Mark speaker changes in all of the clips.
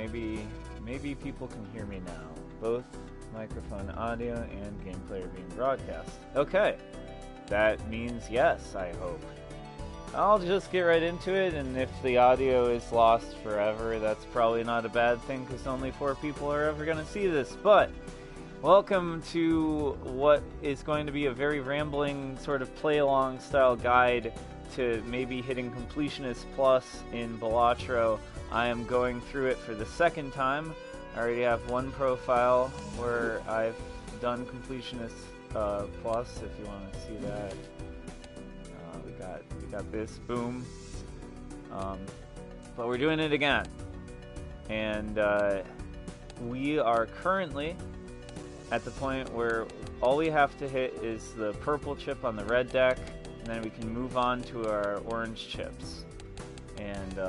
Speaker 1: maybe people can hear me now. Both microphone audio and gameplay are being broadcast. Okay, that means yes, I hope. I'll just get right into it, and if the audio is lost forever, that's probably not a bad thing, because only 4 people are ever going to see this. But welcome to what is going to be a very rambling sort of play-along style guide to maybe hitting Completionist Plus in Balatro. I am going through it for the second time. I already have one profile where I've done Completionist Plus, if you want to see that. We got this, boom. But we're doing it again. And we are currently at the point where all we have to hit is the purple chip on the red deck, and then we can move on to our orange chips. And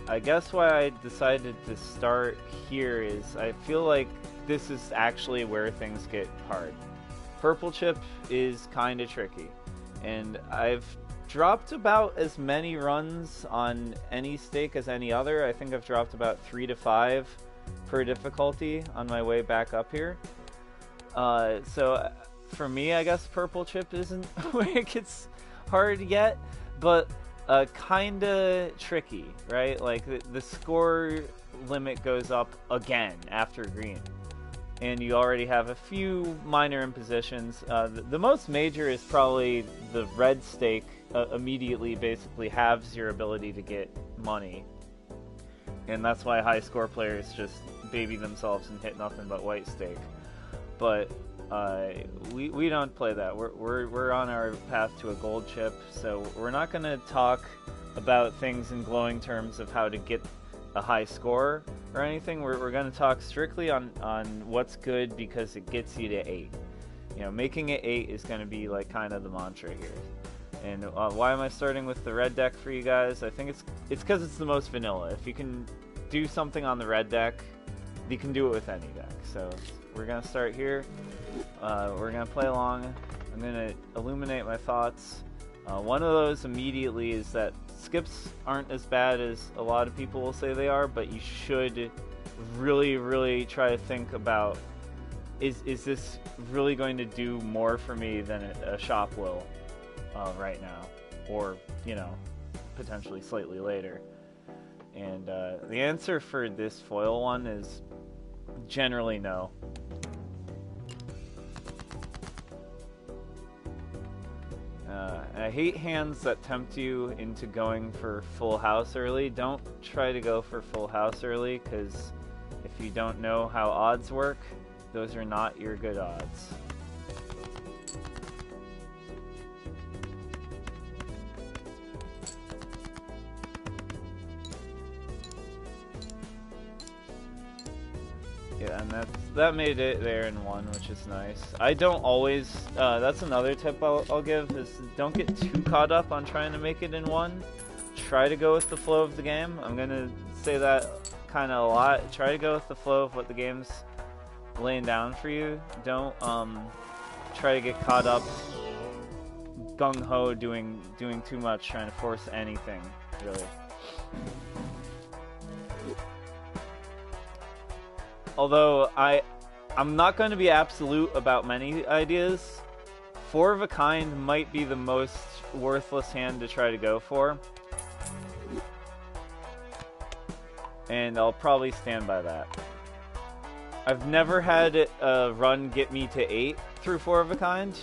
Speaker 1: I guess why I decided to start here is I feel like this is actually where things get hard. Purple chip is kind of tricky, and I've dropped about as many runs on any stake as any other. I think I've dropped about 3 to 5 per difficulty on my way back up here. So for me, I guess purple chip isn't where it gets hard yet, but kinda tricky, right? Like the score limit goes up again after green, and you already have a few minor impositions. The most major is probably the red stake immediately basically halves your ability to get money, and that's why high score players just baby themselves and hit nothing but white stake. But we don't play that. We're on our path to a gold chip, so we're not going to talk about things in glowing terms of how to get a high score or anything. We're going to talk strictly on what's good because it gets you to 8. You know, making it 8 is going to be like kind of the mantra here. And why am I starting with the red deck for you guys? I think it's because it's the most vanilla. If you can do something on the red deck, you can do it with any deck. So we're going to start here. We're going to play along. I'm going to illuminate my thoughts. One of those immediately is that skips aren't as bad as a lot of people will say they are, but you should really, really try to think about, is this really going to do more for me than a shop will right now, or, you know, potentially slightly later. And the answer for this foil one is generally no. I hate hands that tempt you into going for full house early. Don't try to go for full house early, because if you don't know how odds work, those are not your good odds. Yeah, and that made it there in 1, which is nice. I don't always, that's another tip I'll give, is don't get too caught up on trying to make it in 1. Try to go with the flow of the game. I'm going to say that kind of a lot. Try to go with the flow of what the game's laying down for you. Don't try to get caught up gung-ho doing too much, trying to force anything, really. Although I'm not going to be absolute about many ideas. 4 of a kind might be the most worthless hand to try to go for, and I'll probably stand by that. I've never had a run get me to 8 through 4 of a kind.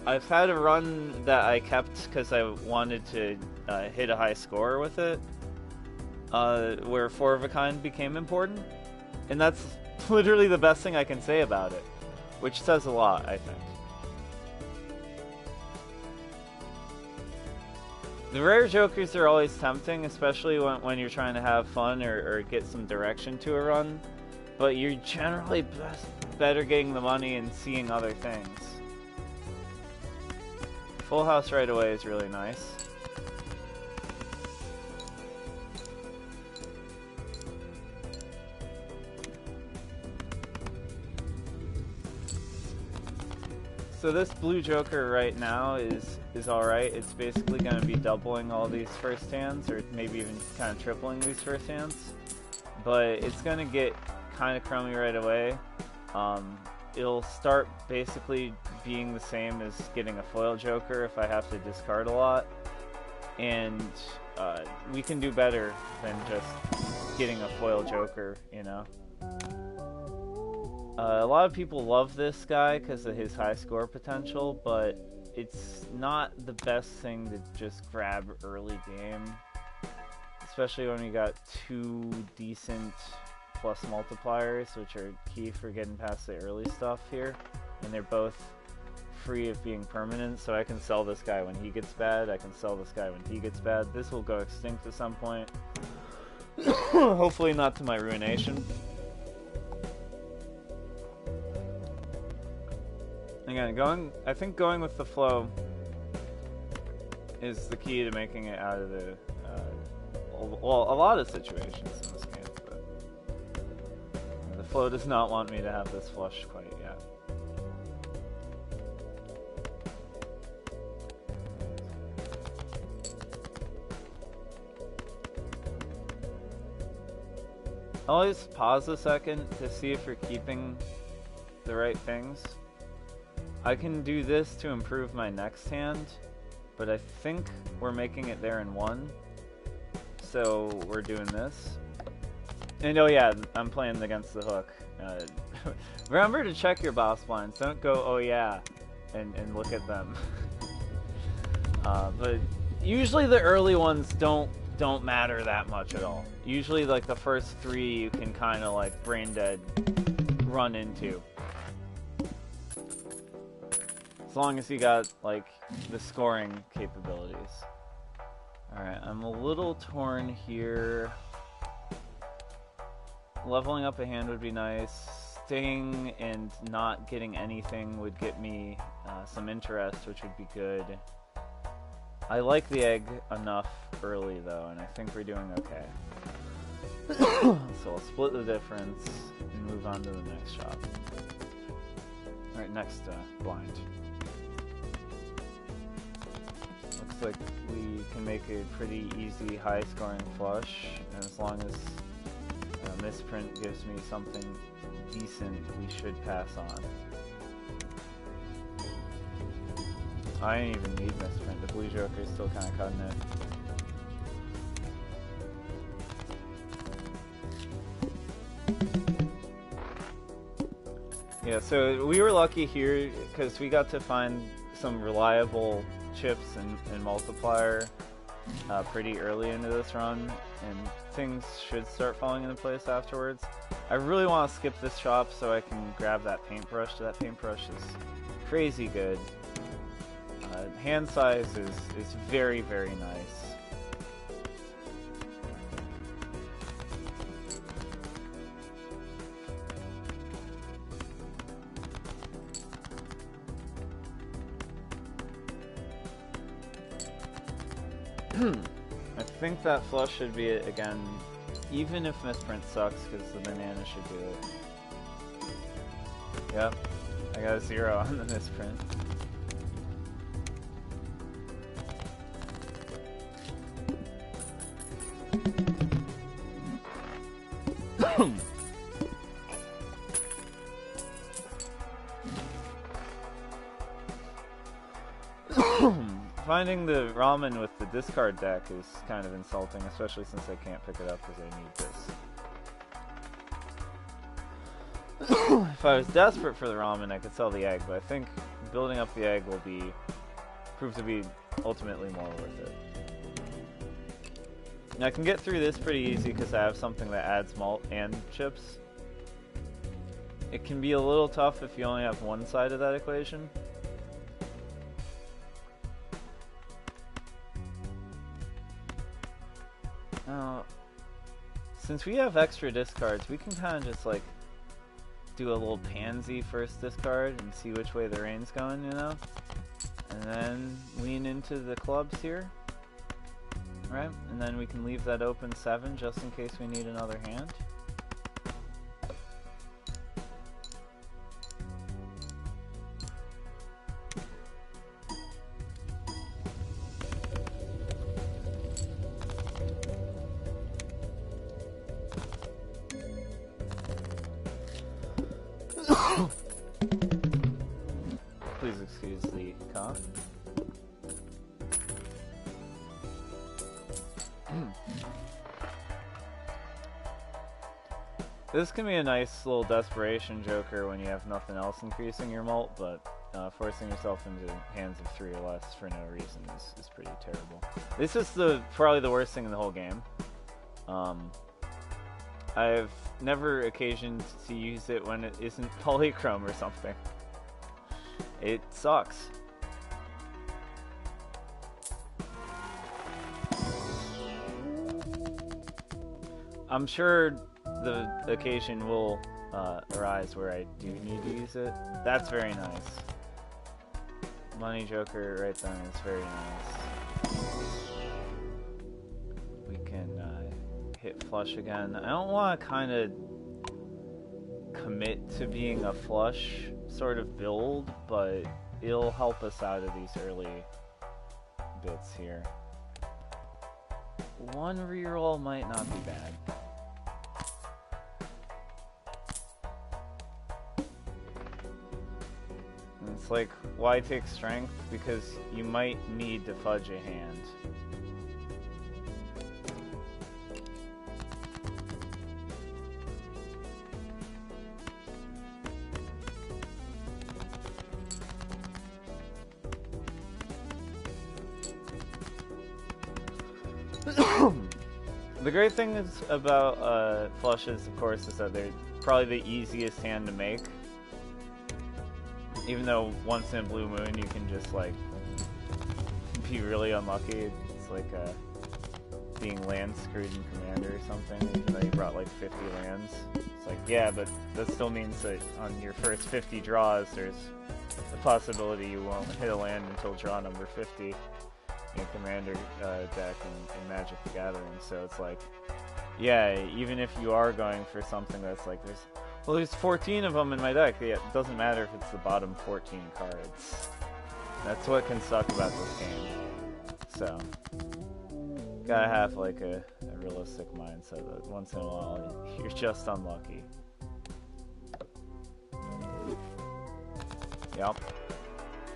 Speaker 1: I've had a run that I kept because I wanted to hit a high score with it, where 4 of a kind became important. And that's literally the best thing I can say about it, which says a lot, I think. The rare jokers are always tempting, especially when you're trying to have fun or get some direction to a run, but you're generally better getting the money and seeing other things. Full house right away is really nice. So this blue joker right now is alright. It's basically going to be doubling all these first hands, or maybe even kind of tripling these first hands. but it's gonna get kind of crummy right away. It'll start basically being the same as getting a foil joker if I have to discard a lot, and we can do better than just getting a foil joker, you know. A lot of people love this guy because of his high score potential, but it's not the best thing to just grab early game, especially when we got 2 decent plus multipliers, which are key for getting past the early stuff here, and they're both free of being permanent, so I can sell this guy when he gets bad, I can sell this guy when he gets bad. This will go extinct at some point. Hopefully not to my ruination. Again, I think going with the flow is the key to making it out of the, well, a lot of situations in this game, but the flow does not want me to have this flush quite yet. Always pause a second to see if you're keeping the right things. I can do this to improve my next hand, but I think we're making it there in 1. So we're doing this. And oh yeah, I'm playing against the hook. Remember to check your boss blinds. Don't go, oh yeah, and look at them. But usually the early ones don't matter that much at all. Usually like the first 3 you can kind of like brain dead run into. As long as you got, like, the scoring capabilities. Alright, I'm a little torn here. Leveling up a hand would be nice. Staying and not getting anything would get me some interest, which would be good. I like the egg enough early, though, and I think we're doing okay. So I'll split the difference and move on to the next shop. Alright, next blind. Looks like we can make a pretty easy high-scoring flush, and as long as misprint gives me something decent, we should pass on. I didn't even need misprint. The blue joker is still kind of cutting it. Yeah, so we were lucky here because we got to find some reliable chips and multiplier pretty early into this run, and things should start falling into place afterwards. I really want to skip this shop so I can grab that paintbrush. That paintbrush is crazy good. Hand size is very, very nice. I think that flush should be it again, even if misprint sucks, because the banana should do it. Yep, I got a 0 on the misprint. Finding the ramen with the discard deck is kind of insulting, especially since I can't pick it up because I need this. If I was desperate for the ramen, I could sell the egg, but I think building up the egg will prove to be ultimately more worth it. And I can get through this pretty easy because I have something that adds malt and chips. It can be a little tough if you only have one side of that equation. Now, since we have extra discards, we can kind of just like do a little pansy first discard and see which way the rain's going, you know? And then lean into the clubs here. Right? And then we can leave that open 7 just in case we need another hand. Please excuse the cough. This can be a nice little desperation joker when you have nothing else increasing your mult, but forcing yourself into hands of 3 or less for no reason is pretty terrible. This is probably the worst thing in the whole game. I've never occasioned to use it when it isn't polychrome or something. It sucks. I'm sure the occasion will arise where I do need to use it. That's very nice. Money joker right then is very nice. We can hit flush again. I don't want to kind of commit to being a flush sort of build, but it'll help us out of these early bits here. One reroll might not be bad. It's like, why take strength? Because you might need to fudge a hand. The great thing is about flushes, of course, is that they're probably the easiest hand to make. Even though once in a blue moon you can just like be really unlucky. It's like being land screwed in Commander or something, even though you brought like 50 lands. It's like, yeah, but that still means that on your first 50 draws there's the possibility you won't hit a land until draw number 50 in Commander deck and Magic the Gathering. So it's like, yeah, even if you are going for something that's like there's 14 of them in my deck. Yeah, it doesn't matter if it's the bottom 14 cards. That's what can suck about this game. So, gotta have like a realistic mindset that once in a while you're just unlucky. Yep.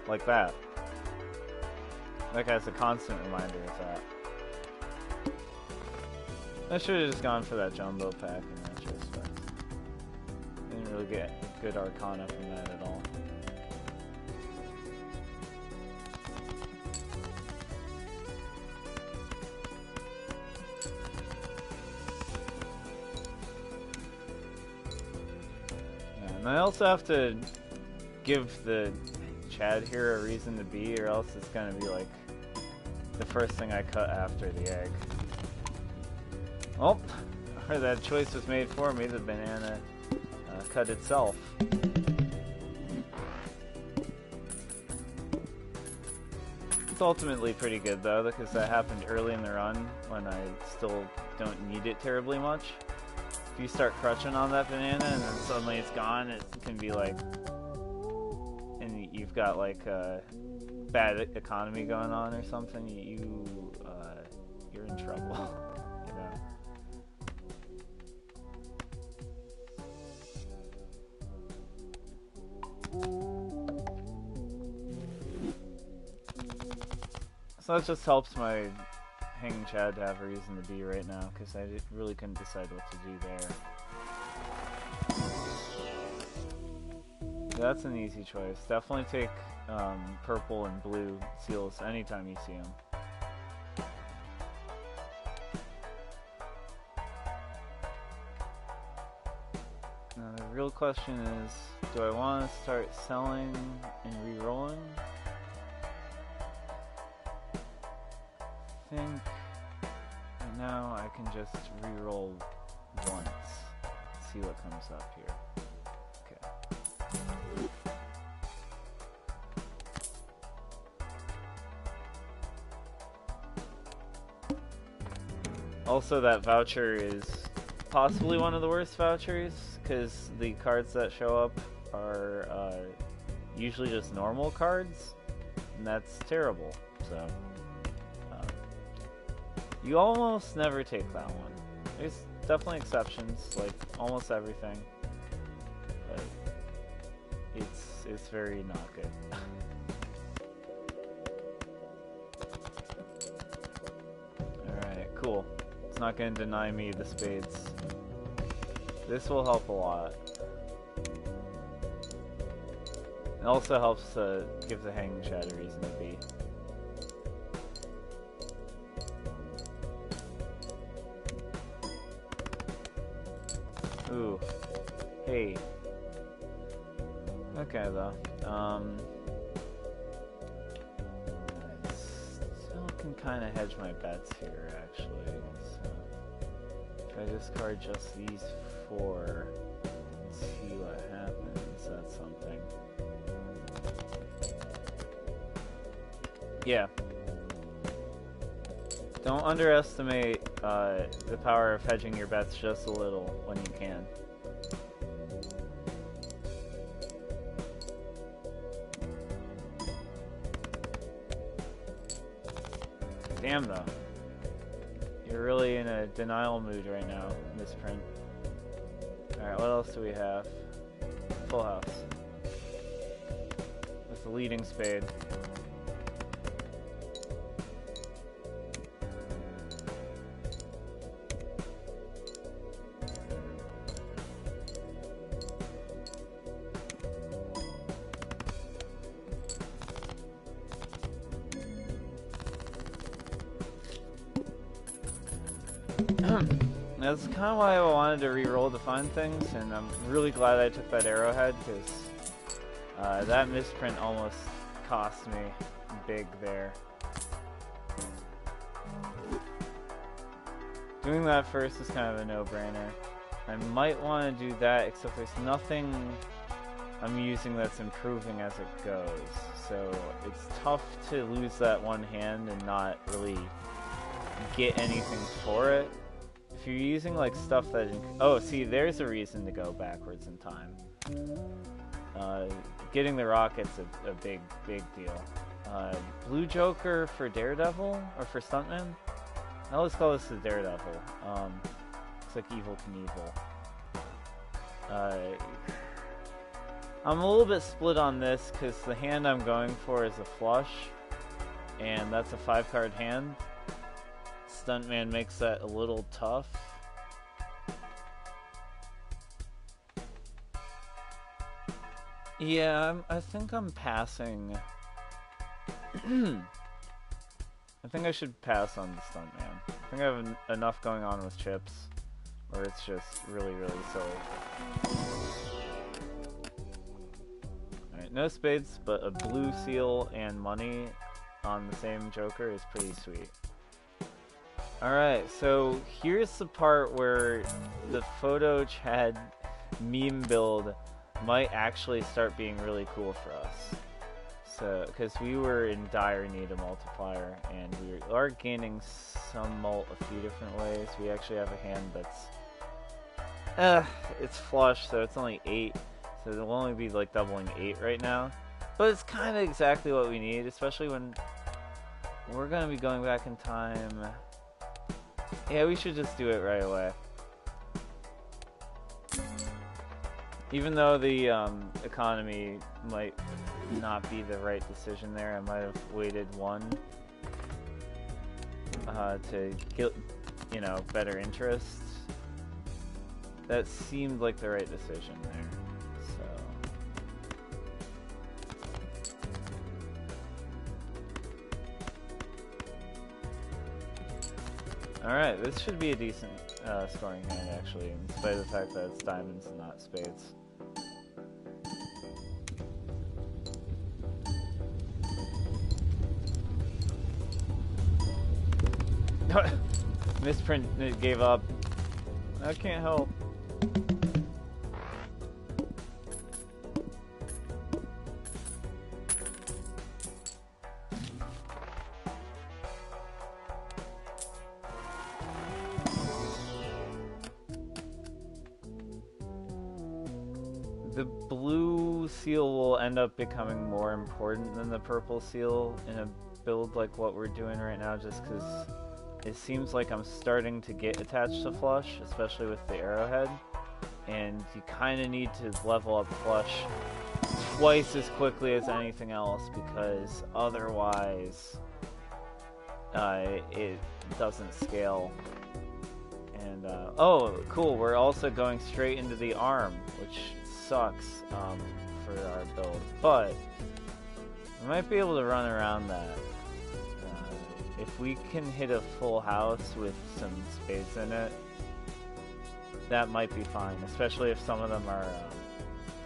Speaker 1: Like that. That guy's a constant reminder of that. I should have just gone for that jumbo pack in retrospect. Didn't really get good arcana from that at all. Yeah, and I also have to give the Chad here a reason to be, or else it's gonna be like the first thing I cut after the egg. Oh, or that choice was made for me, the banana cut itself. It's ultimately pretty good though, because that happened early in the run when I still don't need it terribly much. If you start crutching on that banana and then suddenly it's gone, it can be like, and you've got like a bad economy going on or something, you're in trouble. You know. So that just helps my Hanging Chad to have a reason to be right now, because I really couldn't decide what to do there. That's an easy choice. Definitely take purple and blue seals anytime you see them. Now the real question is, do I want to start selling and re-rolling? I think right now I can just re-roll once, see what comes up here. Also, that voucher is possibly one of the worst vouchers, because the cards that show up are usually just normal cards, and that's terrible. So, you almost never take that one. There's definitely exceptions, like almost everything, but it's very not good. Alright, cool. It's not going to deny me the spades. This will help a lot. It also helps to give the hanging shad a reason to be. Ooh. Hey. Okay, though. I still can kind of hedge my bets here, actually. So, if I discard just these 4, and see what happens, that's something. Yeah. Don't underestimate the power of hedging your bets just a little when you can. Damn, though. You're really in a denial mood right now, misprint. Alright, what else do we have? Full house. With the leading spade. That's kind of why I wanted to re-roll to find things, and I'm really glad I took that arrowhead, because that misprint almost cost me big there. Doing that first is kind of a no-brainer. I might want to do that, except there's nothing I'm using that's improving as it goes, so it's tough to lose that one hand and not really get anything for it. If you're using like stuff that... Oh, see, there's a reason to go backwards in time. Getting the rocket's a big deal. Blue Joker for Daredevil? Or for Stuntman? I always call this the Daredevil. Looks like Evil Knievel. I'm a little bit split on this because the hand I'm going for is a flush. And that's a 5-card hand. Stuntman makes that a little tough. Yeah, I think I'm passing. I think I should pass on the Stuntman. I think I have enough going on with chips where it's just really silly. Alright, no spades, but a blue seal and money on the same joker is pretty sweet. Alright, so here's the part where the photo Chad meme build might actually start being really cool for us. So, because we were in dire need of multiplier, and we are gaining some mult a few different ways. We actually have a hand that's... it's flush, so it's only 8, so it'll only be like doubling 8 right now. But it's kind of exactly what we need, especially when we're going to be going back in time... Yeah, we should just do it right away. Even though the economy might not be the right decision there, I might have waited 1 to get, you know, better interest. That seemed like the right decision there. Alright, this should be a decent scoring hand, actually, in spite of the fact that it's diamonds and not spades. Misprint gave up. I can't help. The blue seal will end up becoming more important than the purple seal in a build like what we're doing right now, just because it seems like I'm starting to get attached to flush, especially with the arrowhead, and you kind of need to level up flush twice as quickly as anything else, because otherwise it doesn't scale. And oh, cool, we're also going straight into the arm, which sucks for our build, but we might be able to run around that. If we can hit a full house with some spades in it, that might be fine, especially if some of them are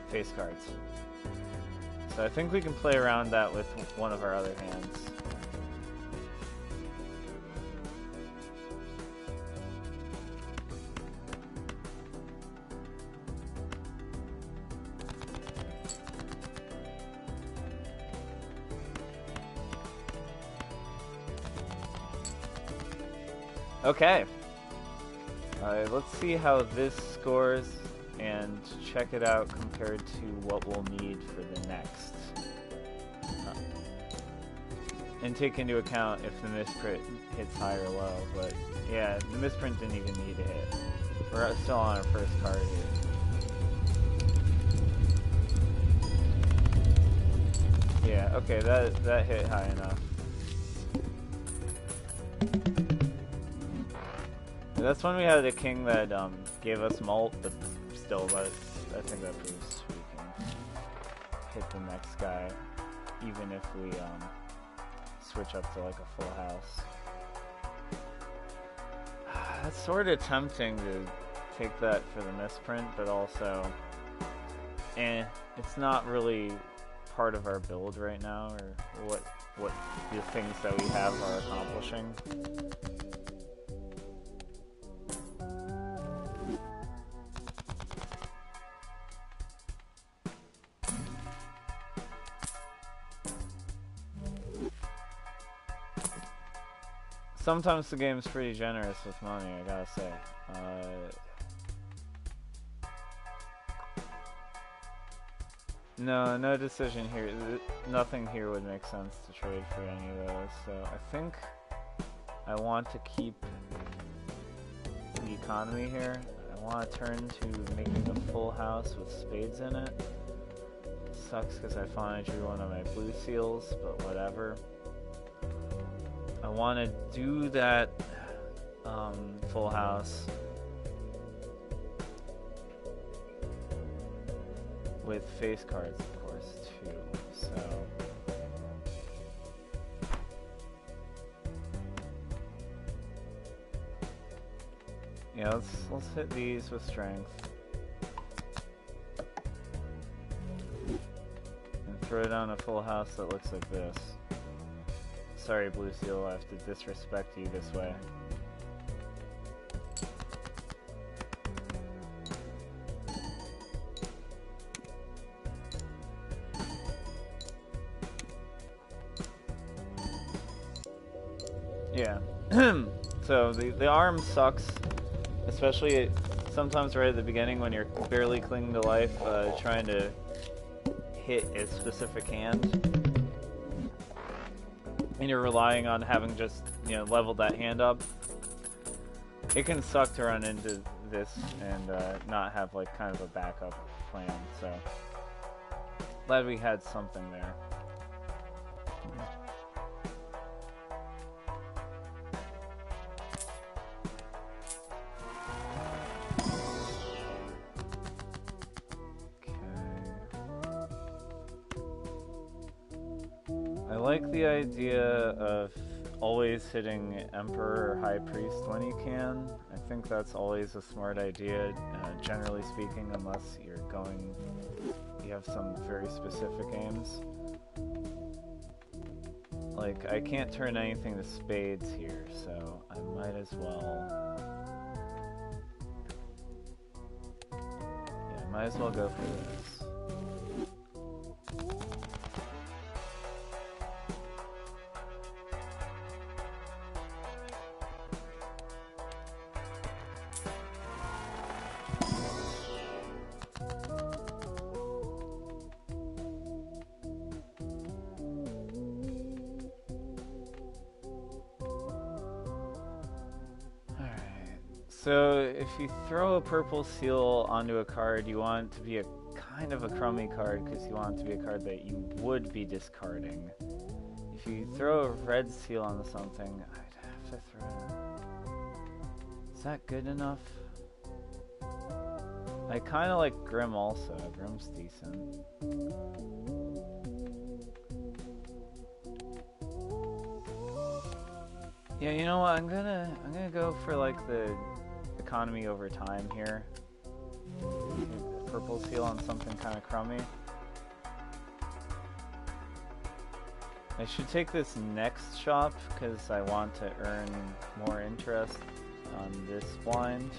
Speaker 1: face cards. So I think we can play around that with one of our other hands. Okay. Let's see how this scores and check it out compared to what we'll need for the next. And take into account if the misprint hits high or low, but yeah, the misprint didn't even need to hit. We're still on our first card here. Yeah, okay, that hit high enough. That's when we had a king that gave us mult, but still, I think that proves we can hit the next guy, even if we switch up to like a full house. That's sort of tempting to take that for the misprint, but also, it's not really part of our build right now, or what the things that we have are accomplishing. Sometimes the game's pretty generous with money, I gotta say. No decision here. Nothing here would make sense to trade for any of those. So I think I want to keep the economy here. I want to turn to making a full house with spades in it. Sucks because I finally drew one of my blue seals, but whatever. I want to do that full house with face cards, of course, too. So yeah, let's hit these with strength and throw down a full house that looks like this. Sorry, Blue Seal, I have to disrespect you this way. Yeah. So the arm sucks, especially sometimes right at the beginning when you're barely clinging to life, trying to hit a specific hand. And you're relying on having just, leveled that hand up. It can suck to run into this and not have like kind of a backup plan, so glad we had something there. I like the idea of always hitting Emperor or High Priest when you can. I think that's always a smart idea, generally speaking, unless you have some very specific aims. Like, I can't turn anything to spades here, so I might as well... Yeah, might as well go for this. So if you throw a purple seal onto a card, you want it to be a kind of a crummy card because you want it to be a card that you would be discarding. If you throw a red seal onto something, I'd have to throw... Is that good enough? I kind of like Grim also. Grim's decent. Yeah, you know what? I'm gonna go for like the economy over time here. Purple seal on something kind of crummy. I should take this next shop because I want to earn more interest on this blind.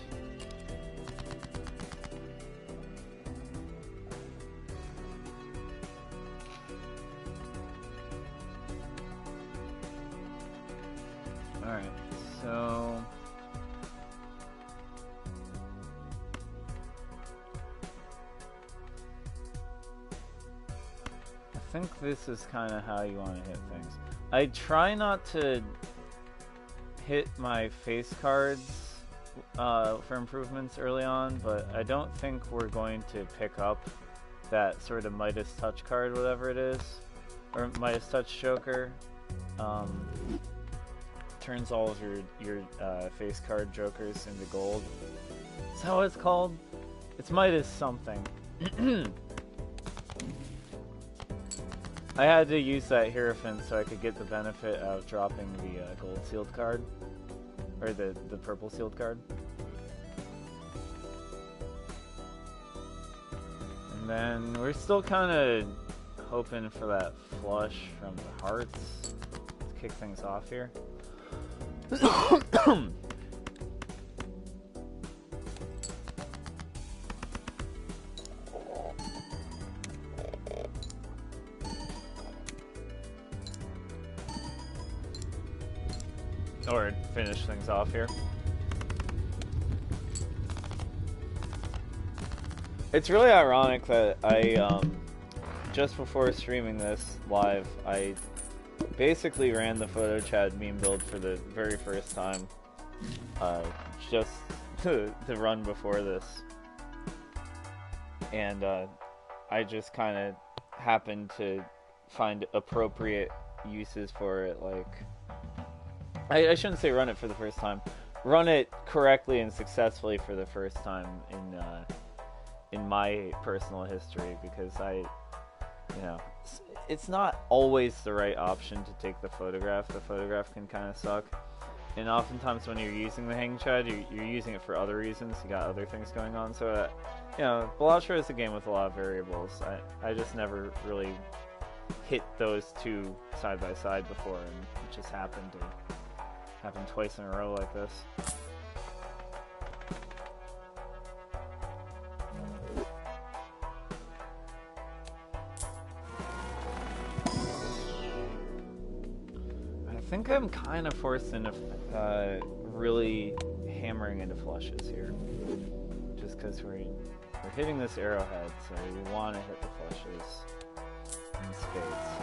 Speaker 1: Alright, so... I think this is kind of how you want to hit things. I try not to hit my face cards for improvements early on, but I don't think we're going to pick up that sort of Midas Touch card, whatever it is, or Midas Touch Joker. Turns all of your face card jokers into gold. Is that what it's called? It's Midas something. I had to use that Hierophant so I could get the benefit of dropping the gold sealed card. Or the purple sealed card. And then we're still kind of hoping for that flush from the hearts to kick things off here. Or finish things off here. It's really ironic that I, just before streaming this live, I basically ran the PhotoChad meme build for the very first time, just to run before this. And I just kind of happened to find appropriate uses for it, like... I shouldn't say run it for the first time. Run it correctly and successfully for the first time in my personal history, because it's not always the right option to take the photograph. The photograph can kind of suck, and oftentimes when you're using the hang chad, you're using it for other reasons. You got other things going on. So Balatro is a game with a lot of variables. I just never really hit those two side by side before, and it just happened twice in a row like this. I think I'm kind of forced into really hammering into flushes here, just because we're hitting this arrowhead, so we want to hit the flushes in spades.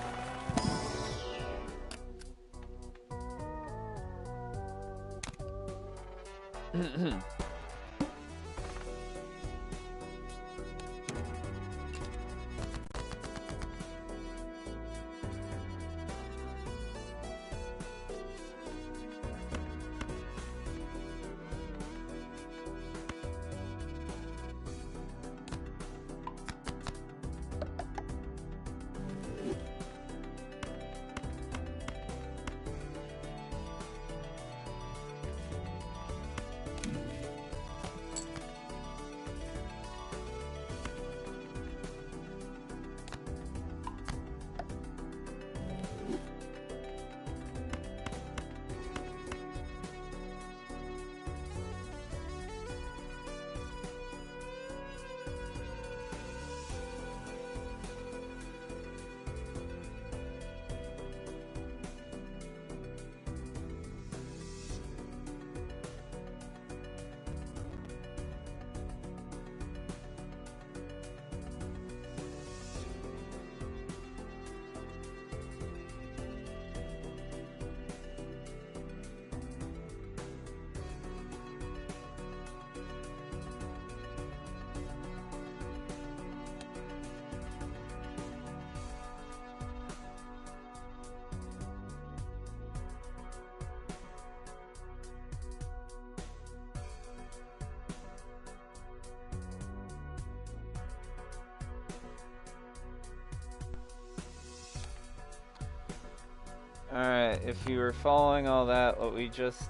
Speaker 1: if you were following all that, what we just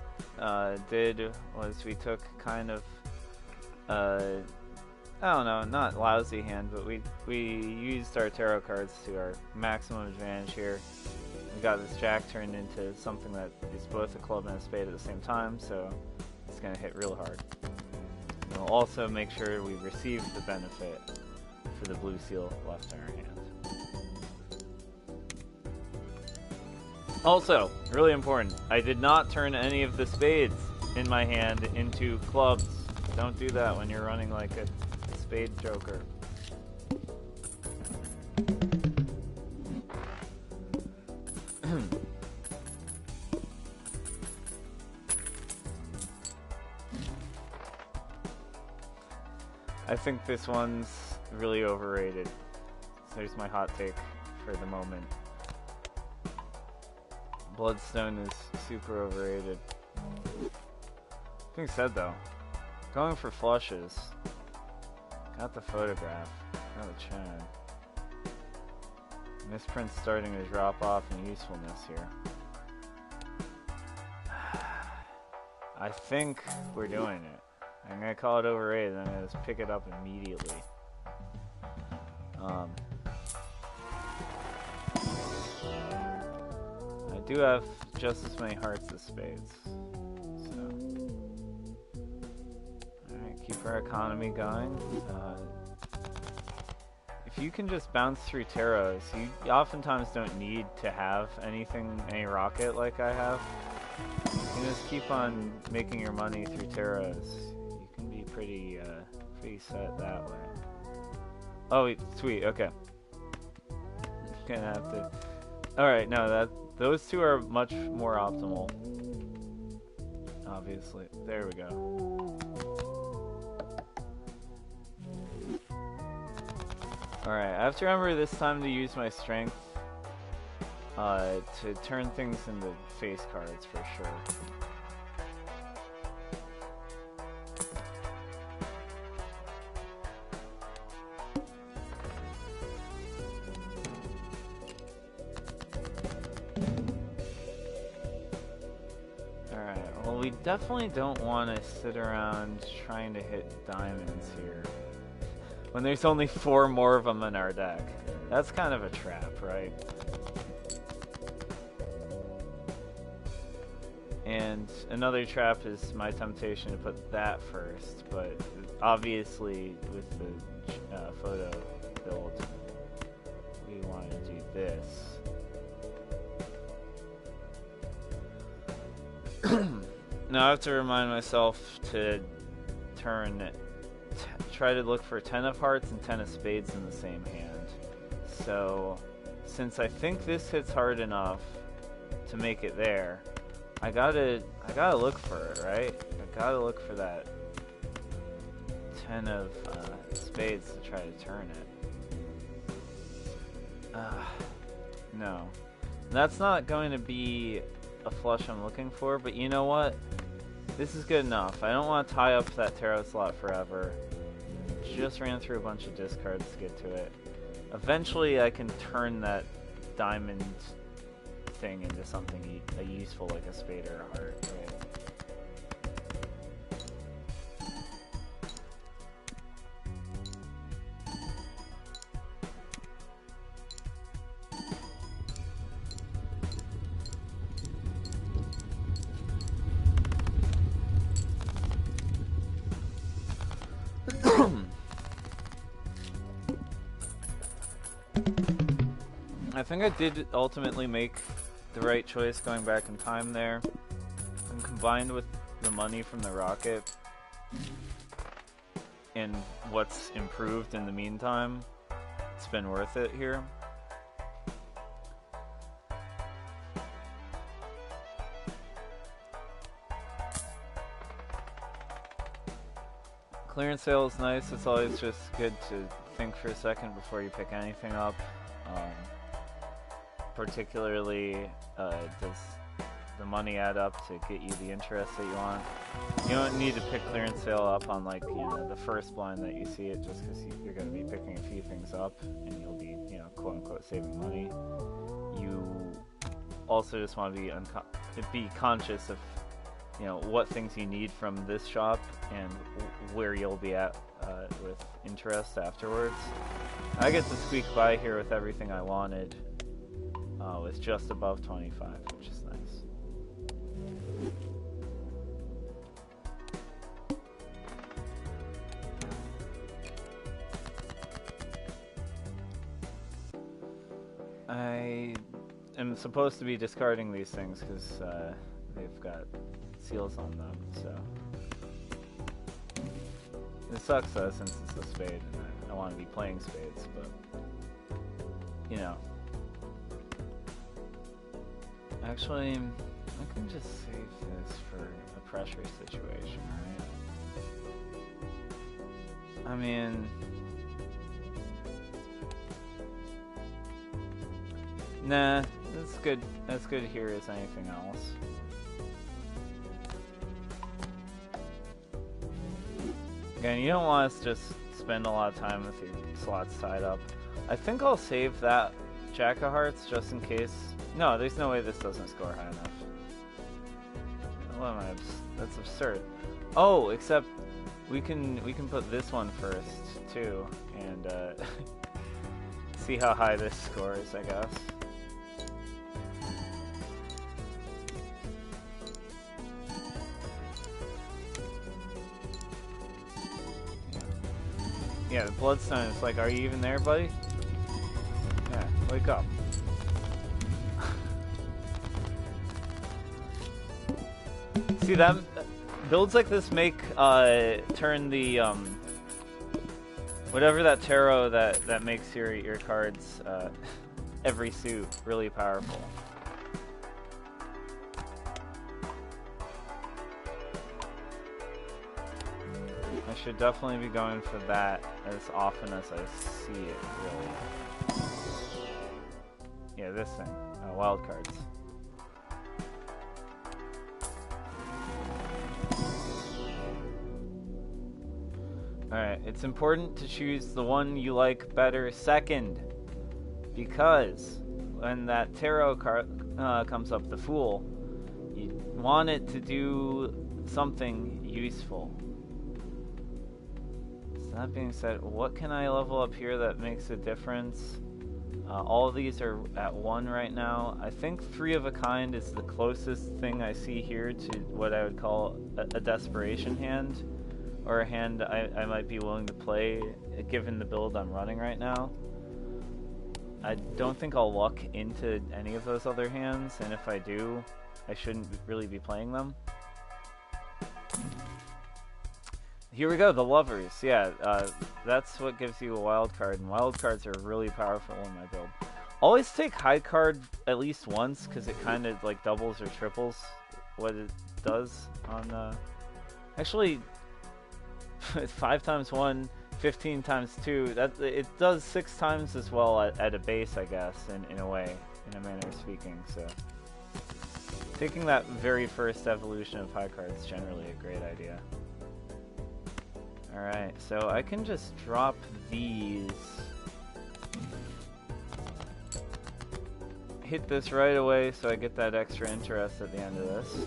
Speaker 1: did was we took kind of, I don't know, not lousy hand, but we used our tarot cards to our maximum advantage here. We got this jack turned into something that is both a club and a spade at the same time, so it's going to hit real hard. And we'll also make sure we receive the benefit for the blue seal left in our hand. Also, really important, I did not turn any of the spades in my hand into clubs. Don't do that when you're running like a spade joker. I think this one's really overrated. So there's my hot take for the moment. Bloodstone is super overrated. Being said though, going for flushes. Got the photograph. Got the chin. Misprint's starting to drop off in usefulness here. I think we're doing it. I'm gonna call it overrated, and I'm gonna just pick it up immediately. I do have just as many hearts as spades. So, alright, keep our economy going. If you can just bounce through tarots, you oftentimes don't need to have anything, any rocket like I have. You can just keep on making your money through tarots. You can be pretty set that way. Oh, sweet, okay. Gonna have to... Alright, no, those two are much more optimal. Obviously. There we go. Alright, I have to remember this time to use my strength to turn things into face cards for sure. Alright, well we definitely don't want to sit around trying to hit diamonds here when there's only 4 more of them in our deck. That's kind of a trap, right? And another trap is my temptation to put that first, but obviously with the photo build, we want to do this. Now I have to remind myself to try to look for 10 of hearts and 10 of spades in the same hand. So, since I think this hits hard enough to make it there, I gotta look for it, right? I gotta look for that 10 of spades to try to turn it. No. That's not going to be a flush I'm looking for, but you know what? This is good enough. I don't want to tie up that tarot slot forever. Just ran through a bunch of discards to get to it. Eventually I can turn that diamond thing into something useful like a spade or a heart, right? I think I did ultimately make the right choice going back in time there, and combined with the money from the rocket and what's improved in the meantime, it's been worth it here. Clearance sale is nice. It's always just good to think for a second before you pick anything up. Particularly, does the money add up to get you the interest that you want? You don't need to pick clearance sale up on, like, you know, the first blind that you see it, just because you're going to be picking a few things up and you'll be, you know, quote unquote saving money. You also just want to be conscious of, you know, what things you need from this shop and where you'll be at with interest afterwards. I get to squeak by here with everything I wanted, with just above 25, which is nice. I am supposed to be discarding these things because they've got seals on them, so it sucks though since it's a spade and I want to be playing spades, but you know. Actually, I can just save this for a pressure situation, right? I mean, nah, that's good. As good here as anything else. Again, you don't want us to just spend a lot of time with your slots tied up. I think I'll save that Jack of Hearts just in case. No, there's no way this doesn't score high enough. What am I? That's absurd. Oh, except we can put this one first too, and see how high this scores, I guess. Yeah, the Bloodstone is like, are you even there, buddy? Yeah, wake up. See, that builds like this make turn the whatever that tarot that makes your cards every suit really powerful. I should definitely be going for that as often as I see it, really. Yeah, this thing. Wild cards. Alright, it's important to choose the one you like better second. Because when that tarot card comes up, the Fool, you want it to do something useful. That being said, what can I level up here that makes a difference? All of these are at 1 right now. I think 3 of a kind is the closest thing I see here to what I would call a desperation hand, or a hand I might be willing to play given the build I'm running right now. I don't think I'll luck into any of those other hands, and if I do, I shouldn't really be playing them. Here we go, the Lovers. Yeah, that's what gives you a wild card, and wild cards are really powerful in my build. Always take high card at least once, because it kind of like doubles or triples what it does on, actually, 5 times 1, 15 times 2, it does 6 times as well at a base, I guess, in a way, in a manner of speaking, so. Taking that very first evolution of high card is generally a great idea. Alright, so I can just drop these. Hit this right away so I get that extra interest at the end of this.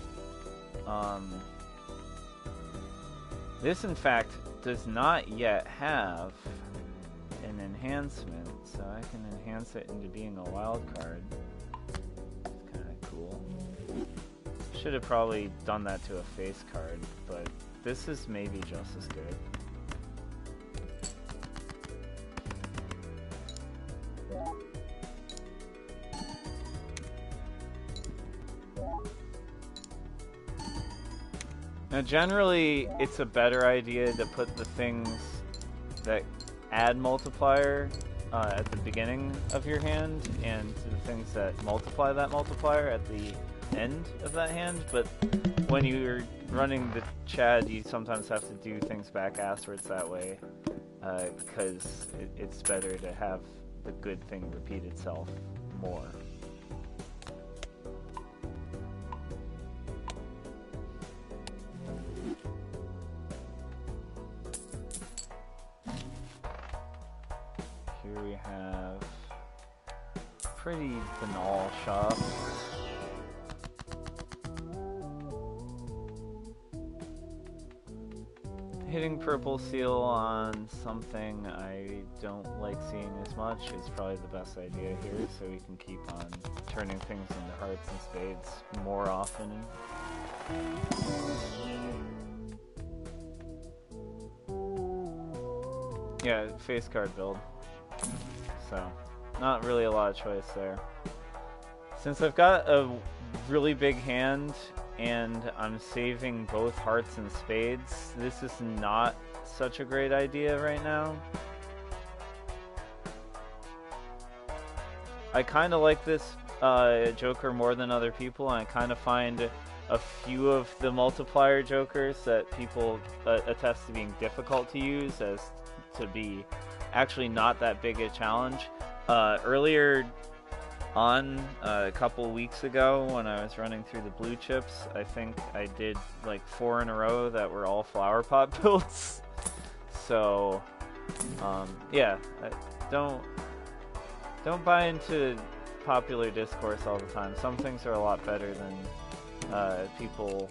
Speaker 1: This, in fact, does not yet have an enhancement, so I can enhance it into being a wild card. It's kind of cool. Should have probably done that to a face card, but this is maybe just as good. Now generally, it's a better idea to put the things that add multiplier at the beginning of your hand, and the things that multiply that multiplier at the end of that hand, but when you're running the Chad, you sometimes have to do things back asswards that way, because it's better to have the good thing repeat itself more. Here we have pretty banal shop. hitting purple seal on something I don't like seeing as much is probably the best idea here, so we can keep on turning things into hearts and spades more often. Yeah, face card build. So, not really a lot of choice there. Since I've got a really big hand and I'm saving both hearts and spades, this is not such a great idea right now. I kind of like this Joker more than other people, and I kind of find a few of the multiplier Jokers that people attest to being difficult to use as to be actually not that big a challenge. Earlier on, a couple weeks ago when I was running through the blue chips, I think I did like 4 in a row that were all flower pot builds. So, yeah, don't buy into popular discourse all the time. Some things are a lot better than people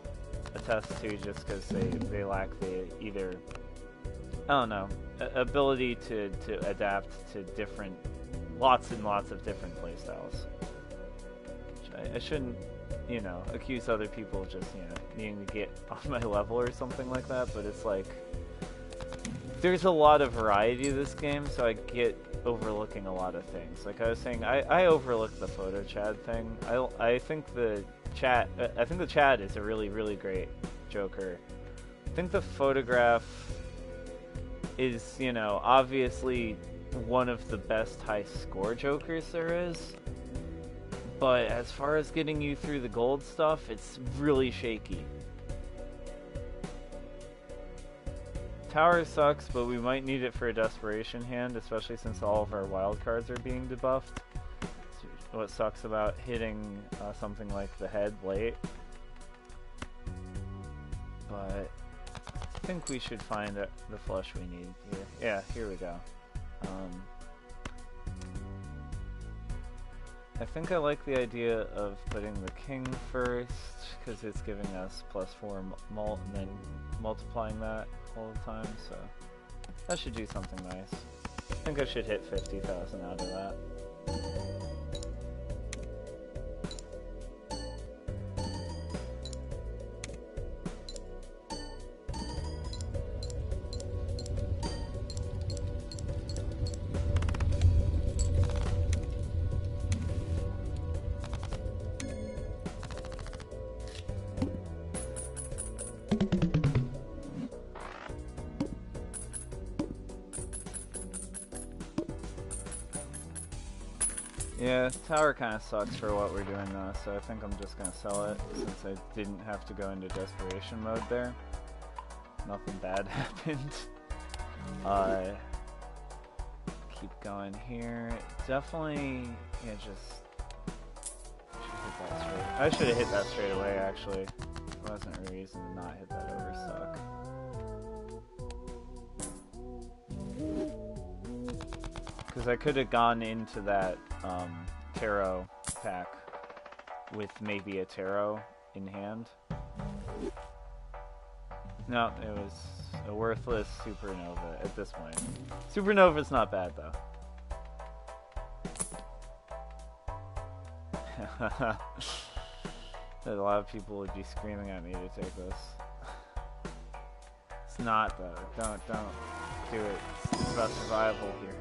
Speaker 1: attest to just because they lack the either, I don't know, ability to adapt to lots and lots of different playstyles. I shouldn't, accuse other people of just, needing to get on my level or something like that, but it's like, there's a lot of variety to this game, so I get overlooking a lot of things. Like I was saying, I overlook the photo Chad thing. I think the Chad is a really, really great Joker. I think the photograph is, obviously one of the best high score Jokers there is. But as far as getting you through the gold stuff, it's really shaky. Tower sucks, but we might need it for a desperation hand, especially since all of our wild cards are being debuffed. What sucks about hitting something like the head late. But I think we should find the flush we need here. Yeah, here we go. I think I like the idea of putting the king first, because it's giving us +4 mult and then multiplying that all the time, so that should do something nice. I think I should hit 50,000 out of that. Yeah, tower kind of sucks for what we're doing though, so I think I'm just going to sell it since I didn't have to go into desperation mode there. Nothing bad happened. Keep going here. Definitely, yeah, just should hit that straight. I should have hit that straight away actually. There wasn't a reason to not hit that overstock. Because I could have gone into that tarot pack with maybe a tarot in hand. No, it was a worthless supernova at this point. Supernova's not bad though. A lot of people would be screaming at me to take this. It's not though. Don't do it. It's about survival here.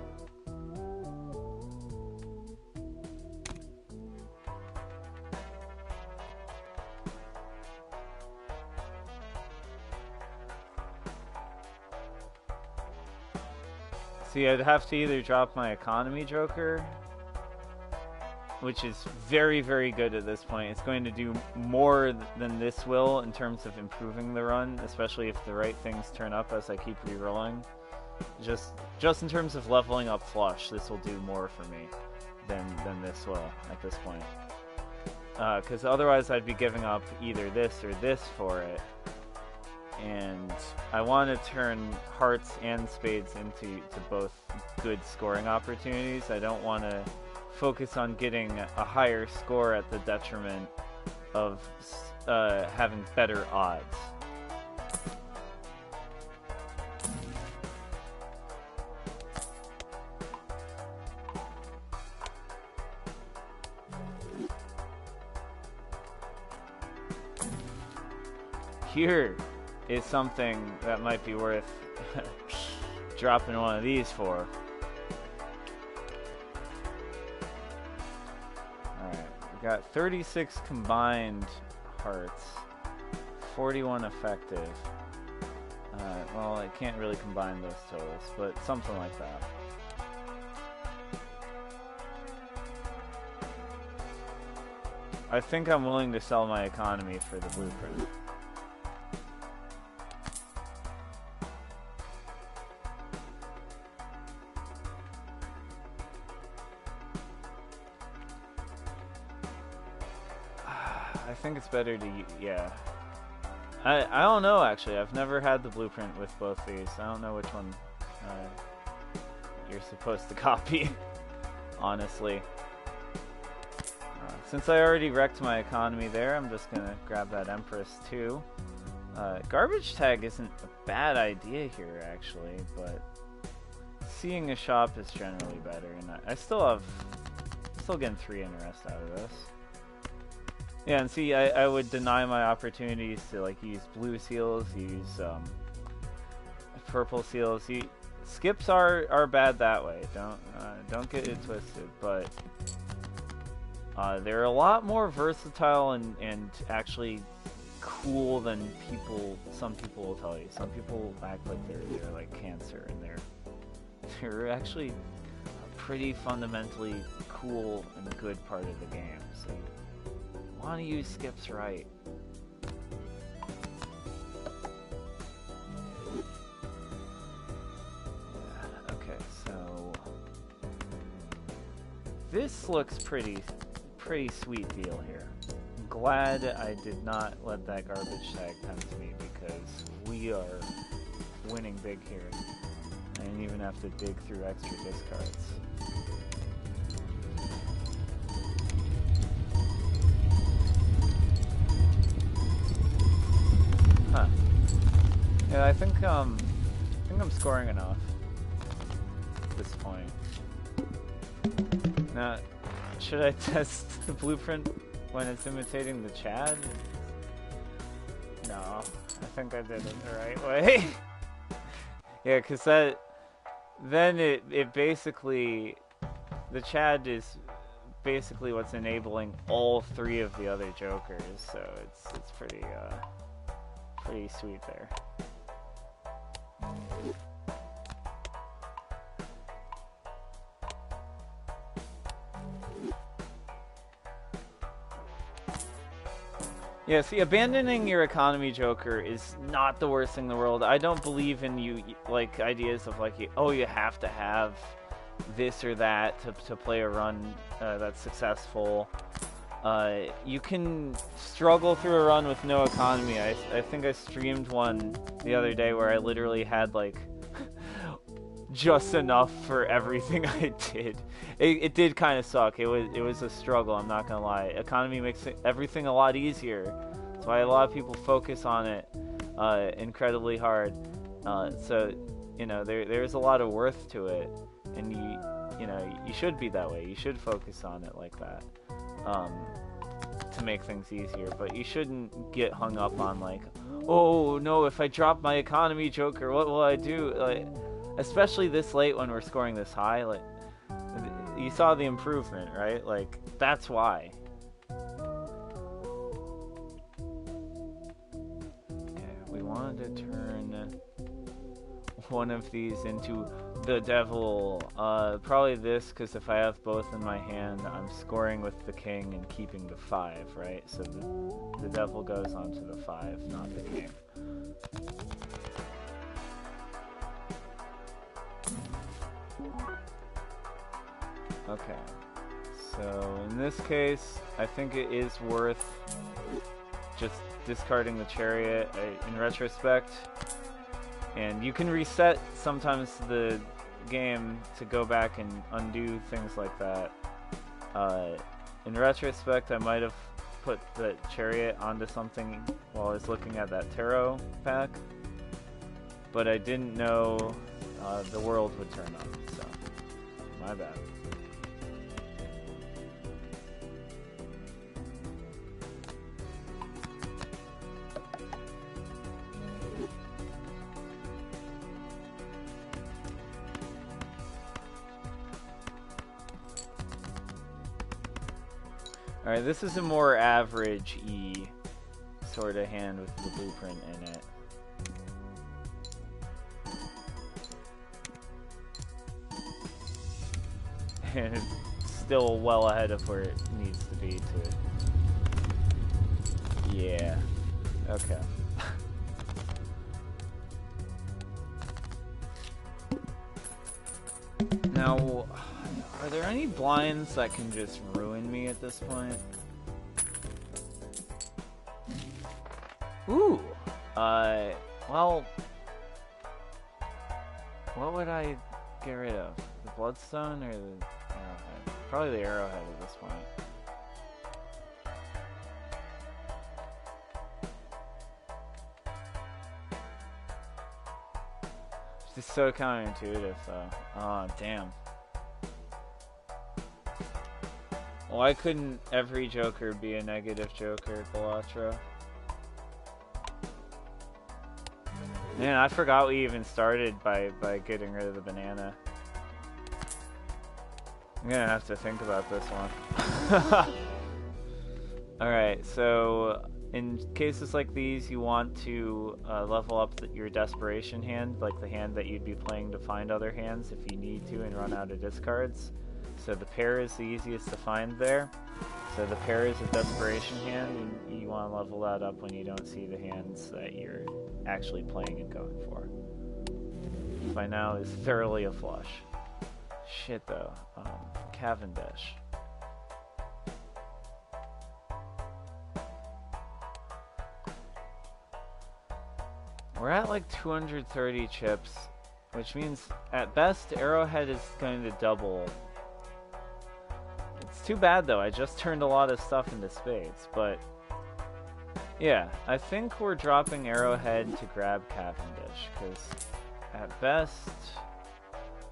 Speaker 1: See, I'd have to either drop my economy Joker, which is very, very good at this point. It's going to do more than this will in terms of improving the run, especially if the right things turn up as I keep re-rolling. Just in terms of leveling up flush, this will do more for me than this will at this point. Because otherwise I'd be giving up either this or this for it. And I want to turn hearts and spades into both good scoring opportunities. I don't want to focus on getting a higher score at the detriment of having better odds. here is something that might be worth dropping one of these for. Alright, we got 36 combined hearts, 41 effective. Well, I can't really combine those totals, but something like that. I think I'm willing to sell my economy for the blueprint. I think it's better to, yeah. I don't know, actually. I've never had the blueprint with both these. I don't know which one you're supposed to copy, honestly. Since I already wrecked my economy there, I'm just going to grab that Empress too. Garbage tag isn't a bad idea here, actually, but seeing a shop is generally better. And I still getting 3 interest out of this. Yeah, and see, I would deny my opportunities to like use blue seals, use purple seals. Skips are bad that way. Don't get it twisted, but they're a lot more versatile and actually cool than some people will tell you. Some people act like they're like cancer, and they're actually a pretty fundamentally cool and good part of the game. So you want to use skips right. Yeah, okay, so this looks pretty sweet deal here. I'm glad I did not let that garbage tag tempt me, because we are winning big here. I didn't even have to dig through extra discards. Huh. Yeah, I think I'm scoring enough at this point. Now, should I test the blueprint when it's imitating the Chad? No, I think I did it the right way. Yeah, because then it basically, the Chad is basically what's enabling all 3 of the other jokers, so it's pretty sweet there. Yeah, see, abandoning your economy joker is not the worst thing in the world. I don't believe in like ideas of like, oh, you have to have this or that to play a run that's successful. You can struggle through a run with no economy. I think I streamed one the other day where I literally had like just enough for everything I did. It did kind of suck. It was a struggle, I'm not gonna lie. Economy makes everything a lot easier. That's why a lot of people focus on it incredibly hard. So, you know, there's a lot of worth to it, and you should be that way. You should focus on it like that to make things easier. But you shouldn't get hung up on like, oh no, if I drop my economy joker, what will I do? Like, especially this late when we're scoring this high, like, you saw the improvement, right? Like, that's why. Okay, we wanted to turn one of these into the devil. Probably this, because if I have both in my hand, I'm scoring with the king and keeping the 5, right? So the devil goes onto the 5, not the king. Okay, so in this case, I think it is worth just discarding the chariot in retrospect. And you can reset sometimes the game to go back and undo things like that. In retrospect, I might have put the chariot onto something while I was looking at that tarot pack, but I didn't know the world would turn up, so my bad. Alright, this is a more average-y sort of hand with the blueprint in it. And it's still well ahead of where it needs to be to... Yeah. Okay. Now, are there any blinds that can just ruin me at this point? Ooh! Well... What would I get rid of? The bloodstone or the arrowhead? Probably the arrowhead at this point. It's so counterintuitive, though. Oh, damn. Why couldn't every Joker be a negative Joker, Balatro? Man, I forgot we even started by getting rid of the banana. I'm gonna have to think about this one. Alright, so in cases like these, you want to level up your desperation hand, like the hand that you'd be playing to find other hands if you need to and run out of discards. So the pair is the easiest to find there. So the pair is a desperation hand, and you want to level that up when you don't see the hands that you're actually playing and going for. By now is thoroughly a flush. Shit though, Cavendish. We're at like 230 chips, which means at best Arrowhead is going to double. It's too bad though, I just turned a lot of stuff into spades, but yeah, I think we're dropping Arrowhead to grab Cavendish, because at best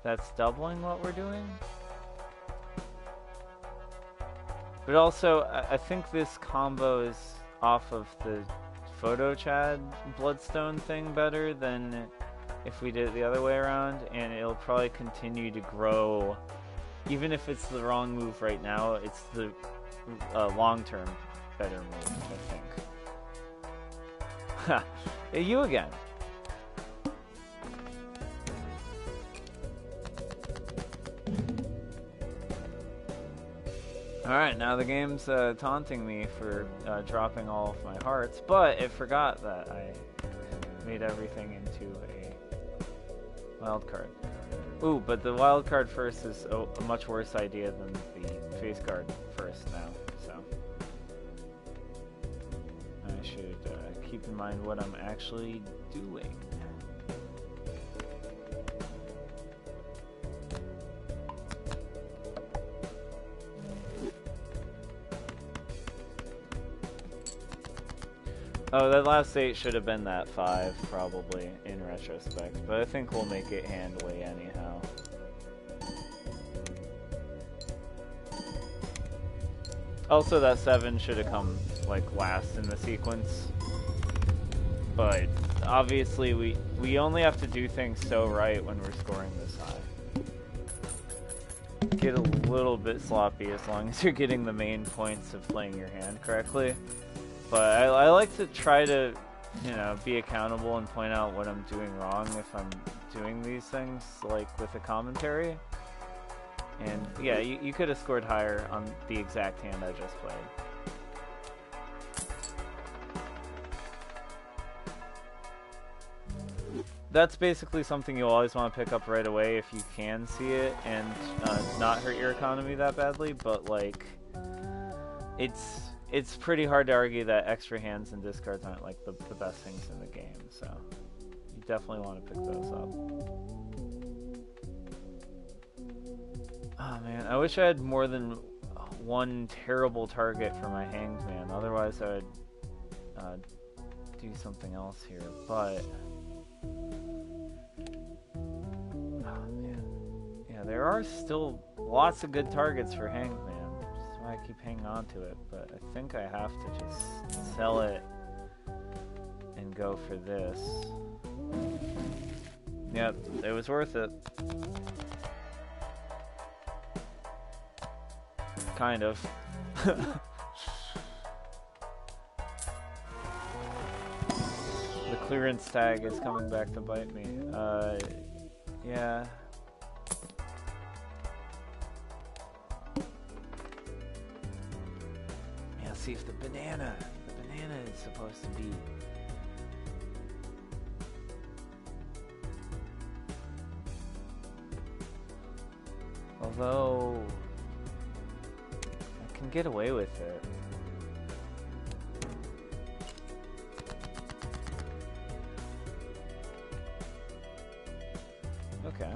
Speaker 1: that's doubling what we're doing. But also, I think this combo is off of the Photo Chad Bloodstone thing better than if we did it the other way around, and it'll probably continue to grow. Even if it's the wrong move right now, it's the long-term better move, I think. Ha! You again. Alright, now the game's taunting me for dropping all of my hearts, but it forgot that I made everything into a wild card. Ooh, but the wild card first is a much worse idea than the face card first now, so I should keep in mind what I'm actually doing. Oh, that last 8 should have been that 5, probably, in retrospect. But I think we'll make it handily anyhow. Also, that 7 should have come, like, last in the sequence. But, obviously, we only have to do things so right when we're scoring this high. Get a little bit sloppy as long as you're getting the main points of playing your hand correctly. But I like to try to, you know, be accountable and point out what I'm doing wrong if I'm doing these things, like with a commentary. And yeah, you could have scored higher on the exact hand I just played. That's basically something you'll always want to pick up right away if you can see it and not hurt your economy that badly, but like, it's pretty hard to argue that extra hands and discards aren't like the best things in the game, so you definitely want to pick those up. Oh man, I wish I had more than one terrible target for my Hanged Man, otherwise I would do something else here, but oh man, yeah, there are still lots of good targets for Hanged Man. I keep hanging on to it, but I think I have to just sell it and go for this. Yep, it was worth it. Kind of. clearance tag is coming back to bite me. Yeah. Yeah, see if the banana is supposed to be. Although, I can get away with it. Okay.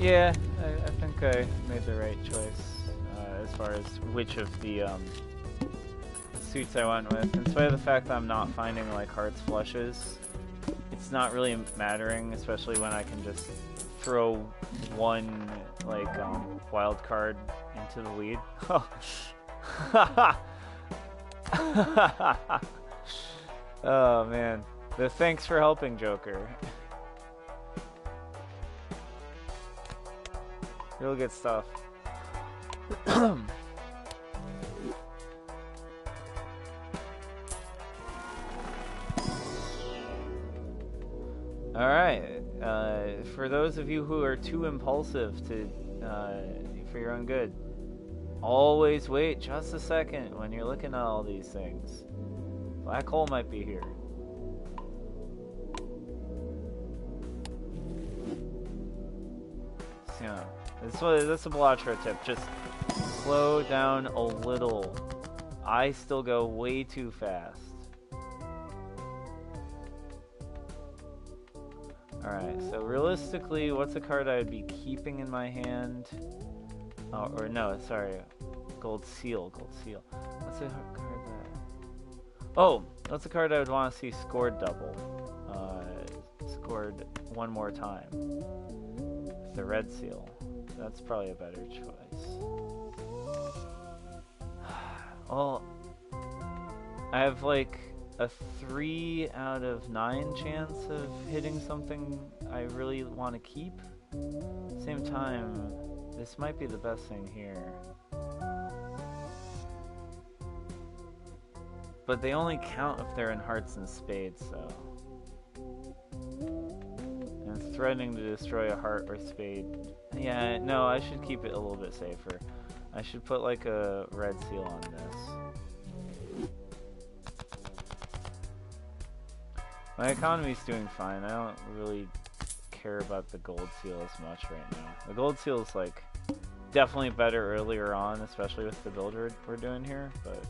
Speaker 1: Yeah, I think I made the right choice as far as which of the suits I went with. In spite of the fact that I'm not finding like hearts flushes, it's not really mattering, especially when I can just throw one like wild card into the lead. Oh man, the thanks for helping Joker. Real good stuff. Alright, for those of you who are too impulsive to, for your own good, always wait just a second when you're looking at all these things. Black hole might be here. So, yeah. That's a Balatro tip. Just slow down a little. I still go way too fast. Alright, so realistically, what's a card I would be keeping in my hand? Oh, or no, sorry. Gold Seal. What's a card that... Oh, what's a card I would want to see scored double? Scored one more time. The Red Seal. That's probably a better choice. Well, I have like a 3 out of 9 chance of hitting something I really want to keep. Same time, this might be the best thing here. But they only count if they're in hearts and spades, so... threatening to destroy a heart or spade. Yeah, no, I should keep it a little bit safer. I should put like a red seal on this. My economy's doing fine. I don't really care about the gold seal as much right now. The gold seal is like definitely better earlier on, especially with the build we're doing here, but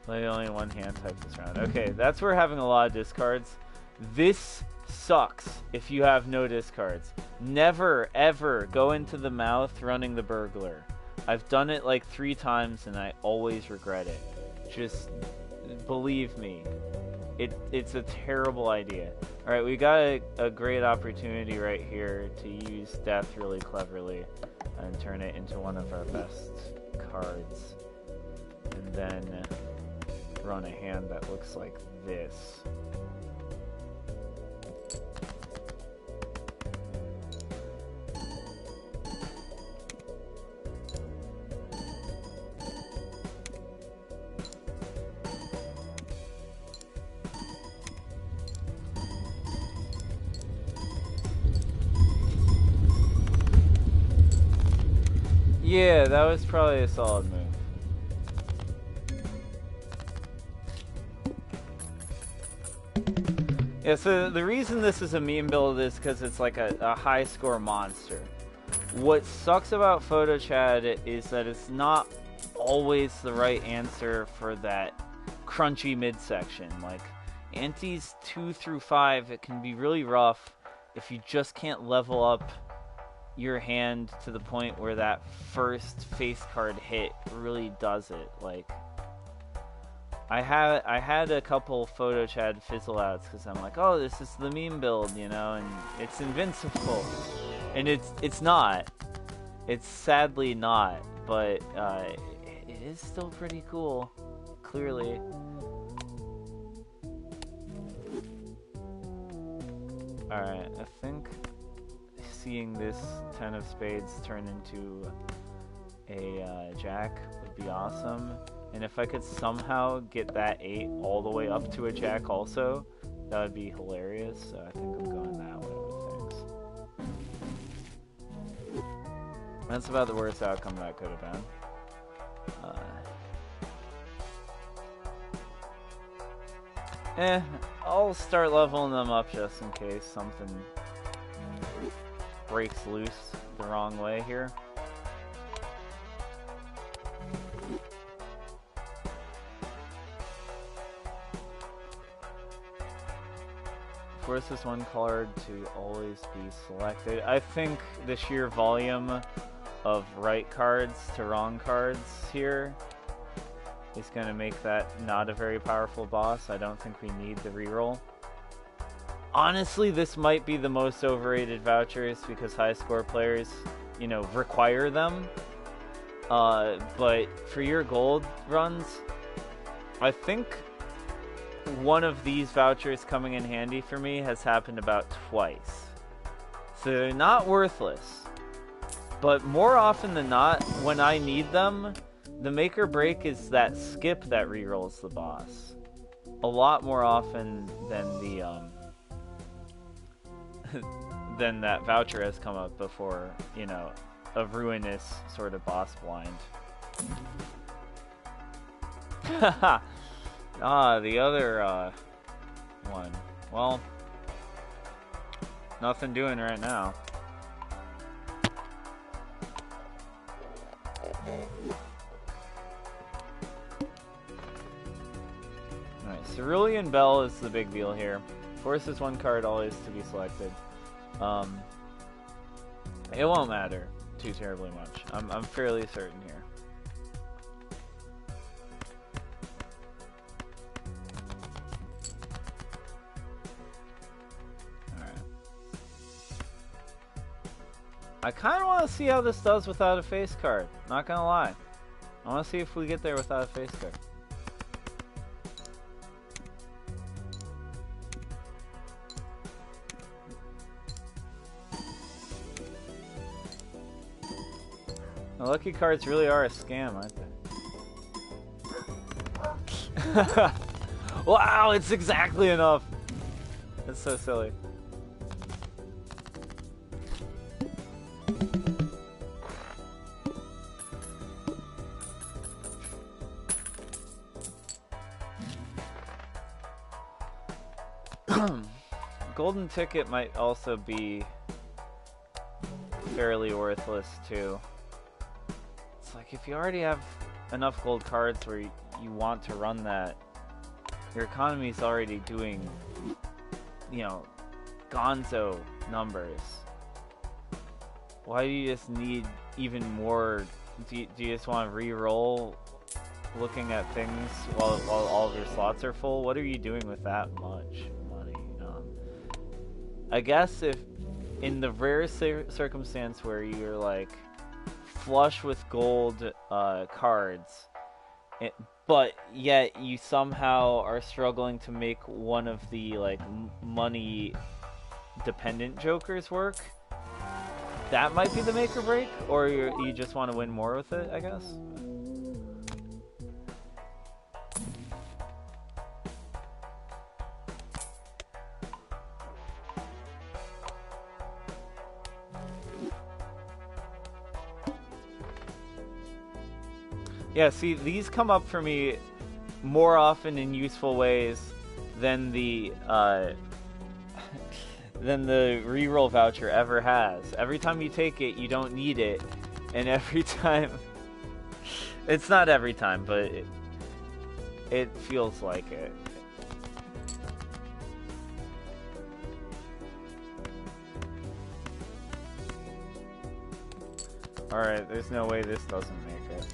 Speaker 1: play only one hand type this round. Okay, that's where having a lot of discards. This sucks if you have no discards. Never, ever go into the mouth running the burglar. I've done it like 3 times and I always regret it. Just believe me. It's a terrible idea. Alright, we got a great opportunity right here to use death really cleverly and turn it into one of our best cards. And then run a hand that looks like this. Yeah, that was probably a solid move. Yeah, so the reason this is a meme build is because it's like a high score monster. What sucks about Photo Chad is that it's not always the right answer for that crunchy midsection. Like, antes 2 through 5, it can be really rough if you just can't level up your hand to the point where that first face card hit really does it. Like, I had a couple photo chat fizzle outs because I'm like, oh, this is the meme build, you know, and it's invincible, and it's not. It's sadly not, but it is still pretty cool. Clearly. All right, I think seeing this 10 of spades turn into a jack would be awesome. And if I could somehow get that 8 all the way up to a jack also, that would be hilarious. So I think I'm going that way with things. That's about the worst outcome that could have been. I'll start leveling them up just in case something breaks loose the wrong way here. Forces one card to always be selected. I think the sheer volume of right cards to wrong cards here is going to make that not a very powerful boss. I don't think we need the reroll. Honestly, this might be the most overrated vouchers because high score players, you know, require them. But for your gold runs, I think one of these vouchers coming in handy for me has happened about twice. So they're not worthless. But more often than not, when I need them, the make or break is that skip that rerolls the boss. A lot more often than the than that voucher has come up before, you know, a ruinous sort of boss blind. The other one. Well, nothing doing right now. Alright, Cerulean Bell is the big deal here. Forces one card always to be selected. It won't matter too terribly much. I'm fairly certain here. I kind of want to see how this does without a face card. Not gonna lie. I want to see if we get there without a face card. The lucky cards really are a scam, aren't they? Wow, it's exactly enough. That's so silly. Golden ticket might also be fairly worthless too. It's like if you already have enough gold cards where you want to run that, your economy's already doing, you know, gonzo numbers. Why do you just need even more? Do you just want to re-roll looking at things while all of your slots are full? What are you doing with that much money? I guess if in the rare circumstance where you're like flush with gold cards, but yet you somehow are struggling to make one of the like money dependent jokers work, that might be the make or break, or you just want to win more with it, I guess. Yeah, see, these come up for me more often in useful ways than the reroll voucher ever has. Every time you take it, you don't need it, and every time, it's not every time, but it feels like it. Alright, there's no way this doesn't make it.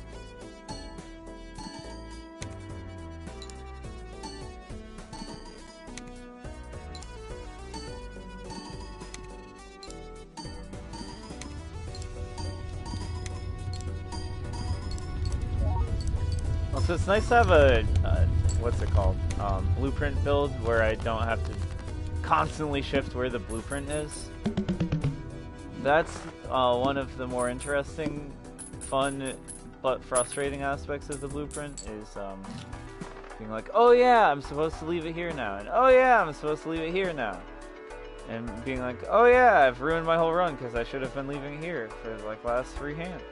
Speaker 1: So it's nice to have a, what's it called, blueprint build where I don't have to constantly shift where the blueprint is. That's one of the more interesting, fun, but frustrating aspects of the blueprint is being like, oh yeah, I'm supposed to leave it here now, and oh yeah, I'm supposed to leave it here now. And being like, oh yeah, I've ruined my whole run because I should have been leaving it here for like last 3 hands.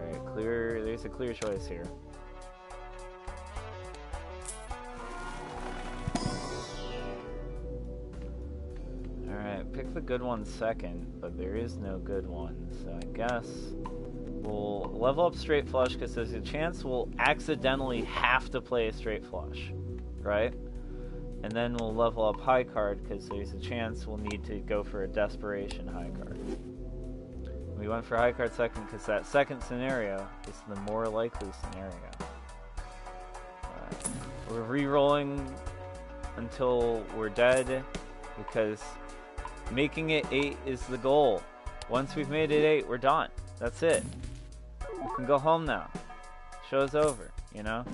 Speaker 1: Alright, clear, there's a clear choice here. Alright, pick the good one second, but there is no good one, so I guess we'll level up straight flush because there's a chance we'll accidentally have to play a straight flush, right? And then we'll level up high card because there's a chance we'll need to go for a desperation high card. We went for high card second because that second scenario is the more likely scenario. We're re-rolling until we're dead because making it 8 is the goal. Once we've made it 8, we're done. That's it. We can go home now. Show's over, you know?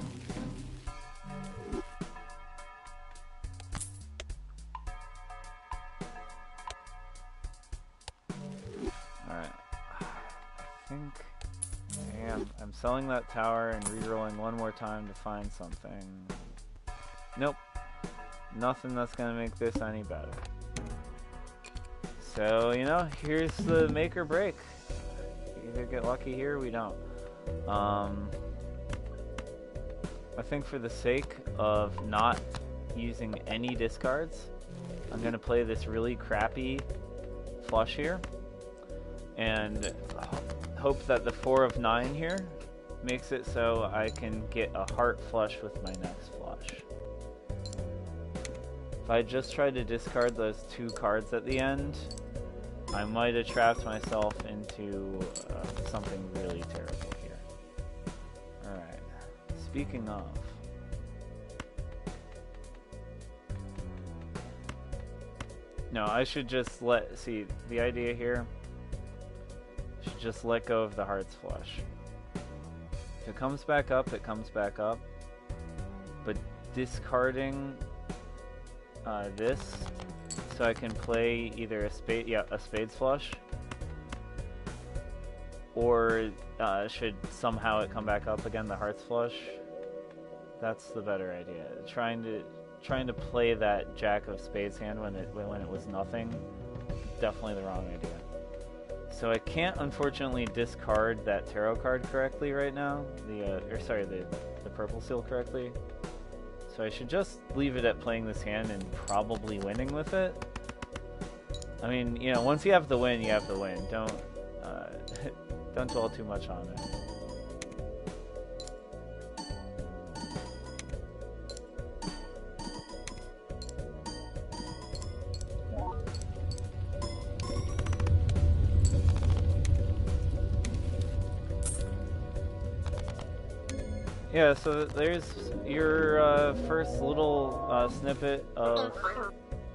Speaker 1: Alright. I think I'm selling that tower and re-rolling one more time to find something. Nope. Nothing that's gonna make this any better. So, you know, here's the make or break. Either get lucky here, we don't. I think for the sake of not using any discards, I'm gonna play this really crappy flush here and hope that the 4 of 9 here makes it so I can get a heart flush with my next flush. If I just tried to discard those 2 cards at the end, I might have trapped myself into something really terrible here. Alright, speaking of, no, I should just see, the idea here, I should just let go of the hearts flush. If it comes back up, it comes back up, but discarding this, so I can play either a spades flush, or should somehow it come back up again, the hearts flush. That's the better idea. Trying to play that jack of spades hand when it was nothing, definitely the wrong idea. So I can't unfortunately discard that tarot card correctly right now, the purple seal correctly. So I should just leave it at playing this hand and probably winning with it. I mean, you know, once you have the win, you have the win. Don't don't dwell too much on it. Yeah, so there's your first little snippet of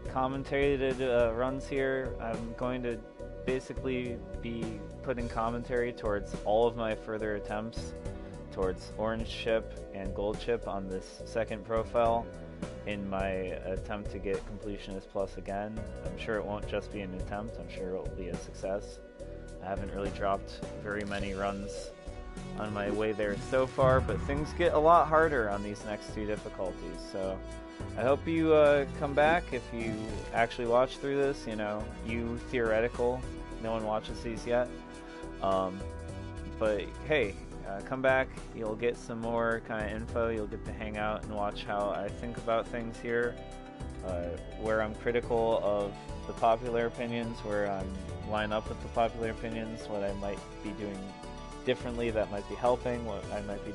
Speaker 1: commentated runs here. I'm going to basically be putting commentary towards all of my further attempts towards orange chip and gold chip on this second profile in my attempt to get Completionist Plus again. I'm sure it won't just be an attempt, I'm sure it will be a success. I haven't really dropped very many runs on my way there so far, but things get a lot harder on these next 2 difficulties, so I hope you come back if you actually watch through this. You know, you theoretical, no one watches these yet, but hey, come back, you'll get some more kind of info, you'll get to hang out and watch how I think about things here, where I'm critical of the popular opinions, where I'm line up with the popular opinions, what I might be doing differently that might be helping, what I might be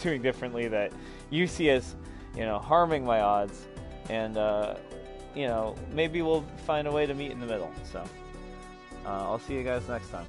Speaker 1: doing differently that you see as, you know, harming my odds, and you know, maybe we'll find a way to meet in the middle. So I'll see you guys next time.